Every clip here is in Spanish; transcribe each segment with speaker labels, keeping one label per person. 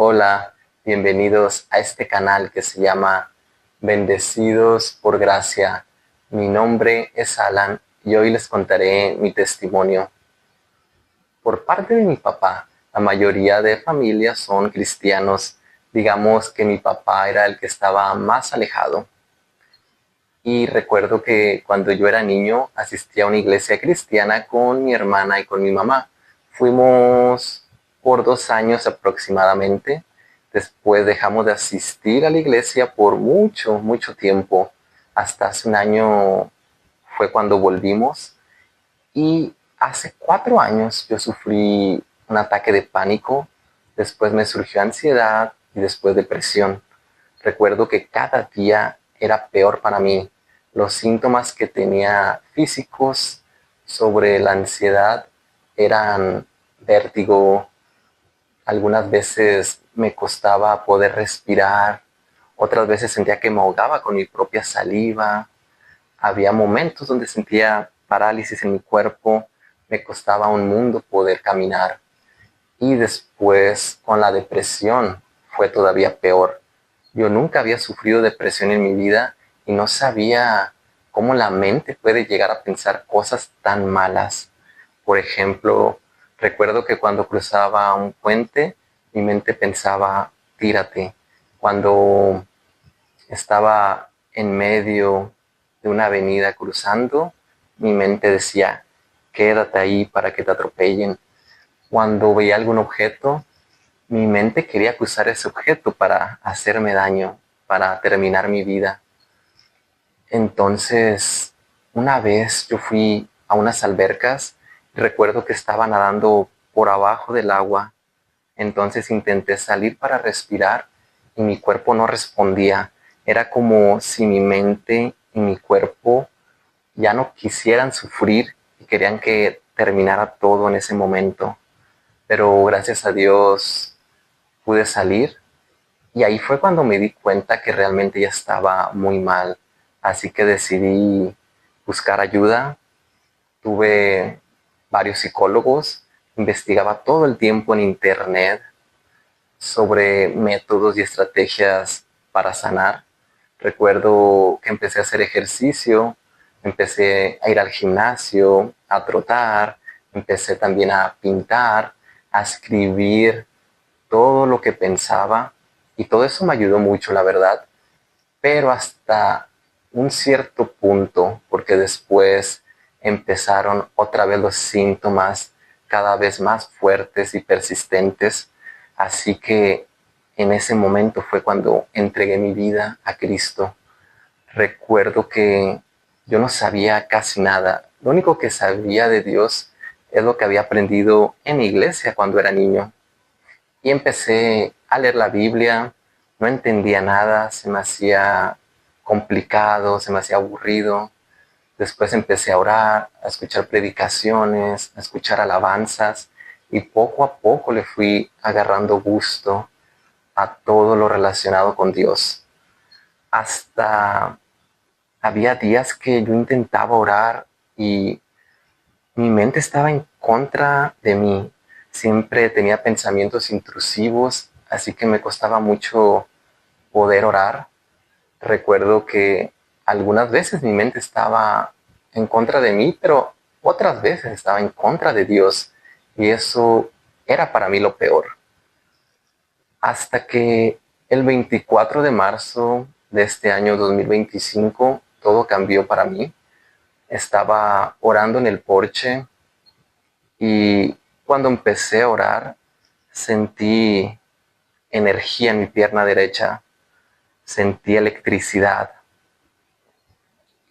Speaker 1: Hola, bienvenidos a este canal que se llama Bendecidos por Gracia. Mi nombre es Alan y hoy les contaré mi testimonio. Por parte de mi papá, la mayoría de familias son cristianos. Digamos que mi papá era el que estaba más alejado. Y recuerdo que cuando yo era niño asistía a una iglesia cristiana con mi hermana y con mi mamá. Fuimos por 2 años aproximadamente. Después dejamos de asistir a la iglesia por mucho tiempo. Hasta hace un año fue cuando volvimos. Y hace 4 años yo sufrí un ataque de pánico. Después me surgió ansiedad y después depresión. Recuerdo que cada día era peor para mí. Los síntomas que tenía físicos sobre la ansiedad eran vértigo. Algunas veces me costaba poder respirar. Otras veces sentía que me ahogaba con mi propia saliva. Había momentos donde sentía parálisis en mi cuerpo. Me costaba un mundo poder caminar. Y después con la depresión fue todavía peor. Yo nunca había sufrido depresión en mi vida y no sabía cómo la mente puede llegar a pensar cosas tan malas. Por ejemplo, recuerdo que cuando cruzaba un puente, mi mente pensaba, tírate. Cuando estaba en medio de una avenida cruzando, mi mente decía, quédate ahí para que te atropellen. Cuando veía algún objeto, mi mente quería usar ese objeto para hacerme daño, para terminar mi vida. Entonces, una vez yo fui a unas albercas y recuerdo que estaba nadando por abajo del agua. Entonces intenté salir para respirar y mi cuerpo no respondía. Era como si mi mente y mi cuerpo ya no quisieran sufrir y querían que terminara todo en ese momento. Pero gracias a Dios pude salir y ahí fue cuando me di cuenta que realmente ya estaba muy mal. Así que decidí buscar ayuda. Tuve varios psicólogos, investigaba todo el tiempo en internet sobre métodos y estrategias para sanar. Recuerdo que empecé a hacer ejercicio, empecé a ir al gimnasio, a trotar, empecé también a pintar, a escribir todo lo que pensaba y todo eso me ayudó mucho, la verdad, pero hasta un cierto punto, porque después empezaron otra vez los síntomas cada vez más fuertes y persistentes, así que en ese momento fue cuando entregué mi vida a Cristo. Recuerdo que yo no sabía casi nada, lo único que sabía de Dios es lo que había aprendido en mi iglesia cuando era niño. Y empecé a leer la Biblia, no entendía nada, se me hacía complicado, se me hacía aburrido. Después empecé a orar, a escuchar predicaciones, a escuchar alabanzas y poco a poco le fui agarrando gusto a todo lo relacionado con Dios. Hasta había días que yo intentaba orar y mi mente estaba en contra de mí. Siempre tenía pensamientos intrusivos, así que me costaba mucho poder orar. Recuerdo que algunas veces mi mente estaba en contra de mí, pero otras veces estaba en contra de Dios. Y eso era para mí lo peor. Hasta que el 24 de marzo de este año 2025, todo cambió para mí. Estaba orando en el porche y cuando empecé a orar, sentí energía en mi pierna derecha, sentí electricidad.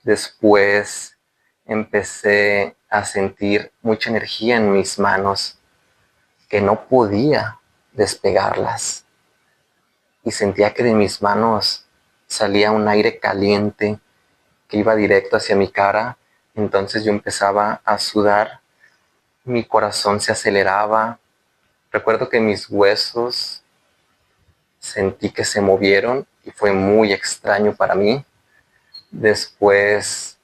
Speaker 1: Después empecé a sentir mucha energía en mis manos que no podía despegarlas. Y sentía que de mis manos salía un aire caliente que iba directo hacia mi cara. Entonces yo empezaba a sudar, mi corazón se aceleraba. Recuerdo que mis huesos sentí que se movieron y fue muy extraño para mí. Después,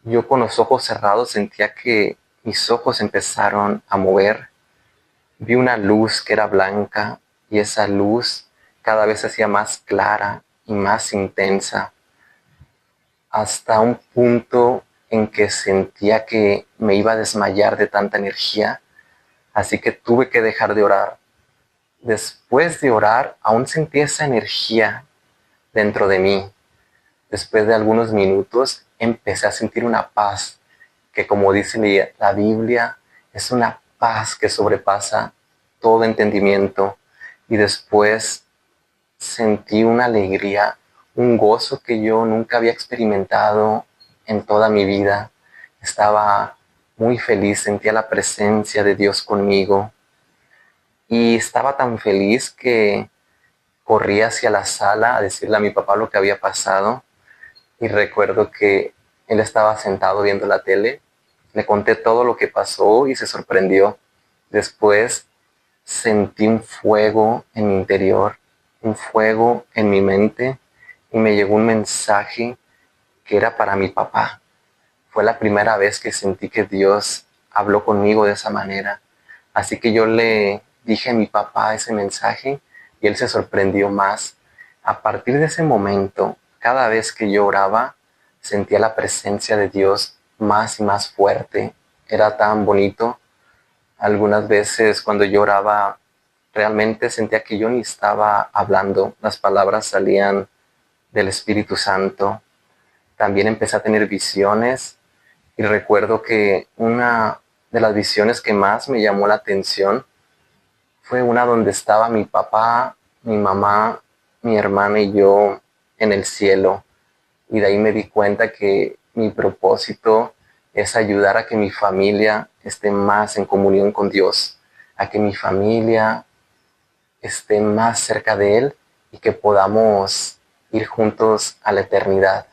Speaker 1: yo con los ojos cerrados sentía que mis ojos empezaron a mover. Vi una luz que era blanca y esa luz cada vez se hacía más clara y más intensa, hasta un punto en que sentía que me iba a desmayar de tanta energía, así que tuve que dejar de orar. Después de orar, aún sentía esa energía dentro de mí. Después de algunos minutos, empecé a sentir una paz, que como dice la Biblia, es una paz que sobrepasa todo entendimiento. Y después sentí una alegría, un gozo que yo nunca había experimentado en toda mi vida. Estaba muy feliz, sentía la presencia de Dios conmigo y estaba tan feliz que corrí hacia la sala a decirle a mi papá lo que había pasado y recuerdo que él estaba sentado viendo la tele. Le conté todo lo que pasó y se sorprendió. Después sentí un fuego en mi interior, un fuego en mi mente y me llegó un mensaje que era para mi papá. Fue la primera vez que sentí que Dios habló conmigo de esa manera. Así que yo le dije a mi papá ese mensaje y él se sorprendió más. A partir de ese momento, cada vez que yo oraba, sentía la presencia de Dios más y más fuerte. Era tan bonito. Algunas veces cuando yo oraba, realmente sentía que yo ni estaba hablando. Las palabras salían del Espíritu Santo. También empecé a tener visiones y recuerdo que una de las visiones que más me llamó la atención fue una donde estaba mi papá, mi mamá, mi hermana y yo en el cielo. Y de ahí me di cuenta que mi propósito es ayudar a que mi familia esté más en comunión con Dios, a que mi familia esté más cerca de Él y que podamos ir juntos a la eternidad.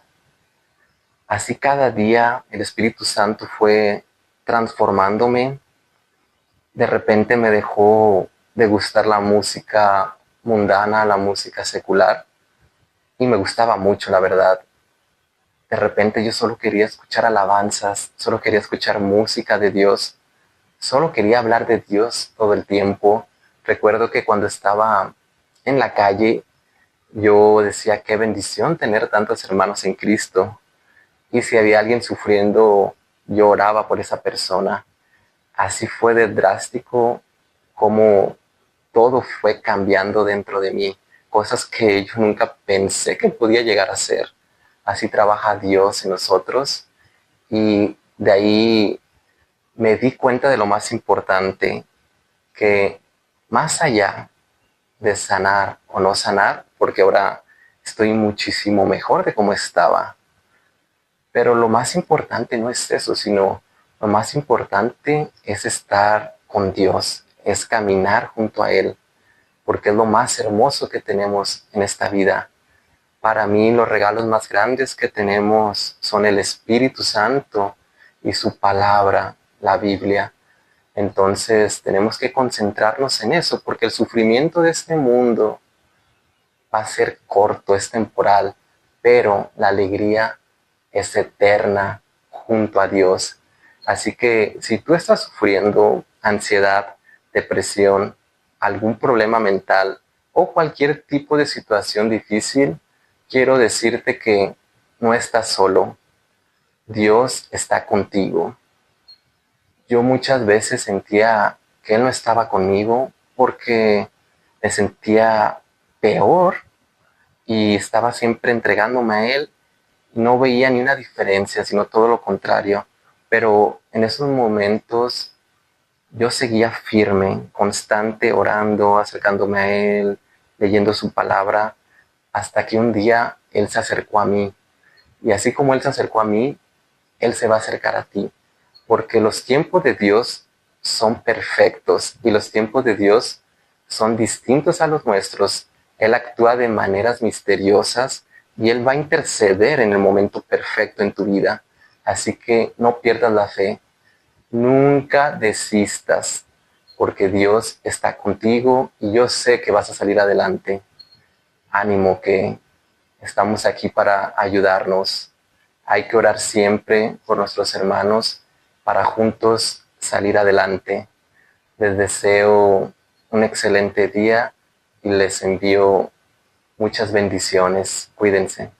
Speaker 1: Así cada día el Espíritu Santo fue transformándome. De repente me dejó de gustar la música mundana, la música secular, y me gustaba mucho, la verdad. De repente yo solo quería escuchar alabanzas, solo quería escuchar música de Dios, solo quería hablar de Dios todo el tiempo. Recuerdo que cuando estaba en la calle, yo decía, qué bendición tener tantos hermanos en Cristo. Y si había alguien sufriendo, yo oraba por esa persona. Así fue de drástico como todo fue cambiando dentro de mí. Cosas que yo nunca pensé que podía llegar a ser. Así trabaja Dios en nosotros. Y de ahí me di cuenta de lo más importante, que más allá de sanar o no sanar, porque ahora estoy muchísimo mejor de cómo estaba, pero lo más importante no es eso, sino lo más importante es estar con Dios, es caminar junto a Él, porque es lo más hermoso que tenemos en esta vida. Para mí los regalos más grandes que tenemos son el Espíritu Santo y su palabra, la Biblia. Entonces tenemos que concentrarnos en eso, porque el sufrimiento de este mundo va a ser corto, es temporal, pero la alegría es eterna junto a Dios. Así que si tú estás sufriendo ansiedad, depresión, algún problema mental o cualquier tipo de situación difícil, quiero decirte que no estás solo. Dios está contigo. Yo muchas veces sentía que Él no estaba conmigo porque me sentía peor y estaba siempre entregándome a Él. No veía ni una diferencia, sino todo lo contrario. Pero en esos momentos yo seguía firme, constante, orando, acercándome a Él, leyendo su palabra, hasta que un día Él se acercó a mí. Y así como Él se acercó a mí, Él se va a acercar a ti. Porque los tiempos de Dios son perfectos y los tiempos de Dios son distintos a los nuestros. Él actúa de maneras misteriosas y Él va a interceder en el momento perfecto en tu vida. Así que no pierdas la fe. Nunca desistas, porque Dios está contigo y yo sé que vas a salir adelante. Ánimo, que estamos aquí para ayudarnos. Hay que orar siempre por nuestros hermanos para juntos salir adelante. Les deseo un excelente día y les envío muchas bendiciones. Cuídense.